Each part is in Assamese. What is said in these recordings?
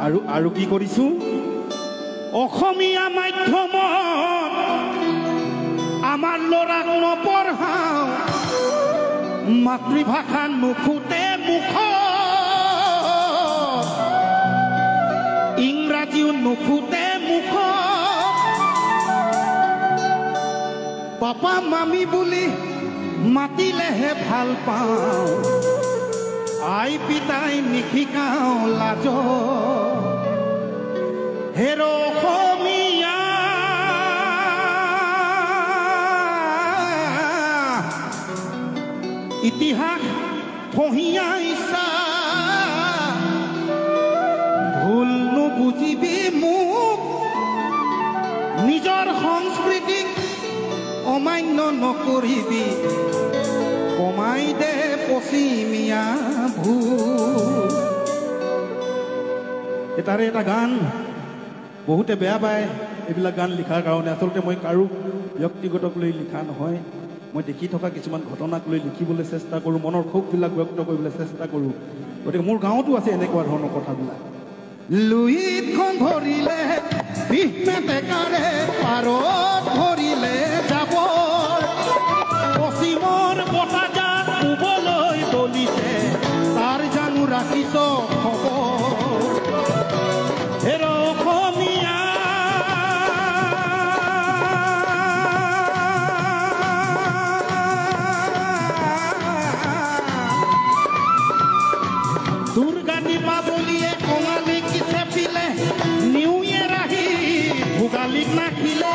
আৰু কি কৰিছো অসমীয়া মাধ্যমত আমাৰ ল'ৰাক নপঢ়াওঁ মাতৃভাষা নুফুটে মুখ ইংৰাজীও নুফুটে মুখ পাপা মামী বুলি মাতিলেহে ভাল পাওঁ আই পিতাই নিশিকাওঁ লাজ হেৰ অসমীয়া ইতিহাস ফহিয়াইছা ভুল নুবুজিবি মোক নিজৰ সংস্কৃতিক অমান্য নকৰিবি কমাই দে পশ্চিমীয়া ভুল এটাৰে এটা গান বহুতে বেয়া পায় এইবিলাক গান লিখাৰ কাৰণে আচলতে মই কাৰো ব্যক্তিগতক লৈ লিখা নহয় মই দেখি থকা কিছুমান ঘটনাক লৈ লিখিবলৈ চেষ্টা কৰোঁ মনৰ ক্ষোভবিলাক ব্যক্ত কৰিবলৈ চেষ্টা কৰোঁ গতিকে মোৰ গাঁৱতো আছে এনেকুৱা ধৰণৰ কথাবিলাক লুইতখন ধৰিলে বিহনে বেকাৰে পাৰত ধৰিলে যাব পশ্চিমৰ বতাহজাক পূবলৈ বলিছে তাৰ জানো ৰাখিছ খবৰ হেৰ অসমীয়া দুৰ্গা দীপাৱলীয়ে কঙালীক চেপিলে নিউ ইয়েৰ আহি ভোগালীক নাখিলে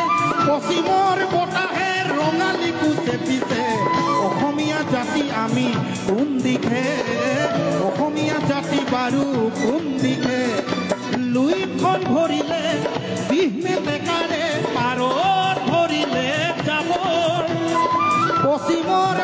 পশ্চিমৰ বতাহে ৰঙালীকো চেপিছে অসমীয়া জাতি আমি কোন দিশে অসমীয়া জাতি বাৰু কোন দিশে লুইতখন ভৰিলে বিহনে বেকাৰে পাৰত ভৰিলে যাব পশ্চিমৰ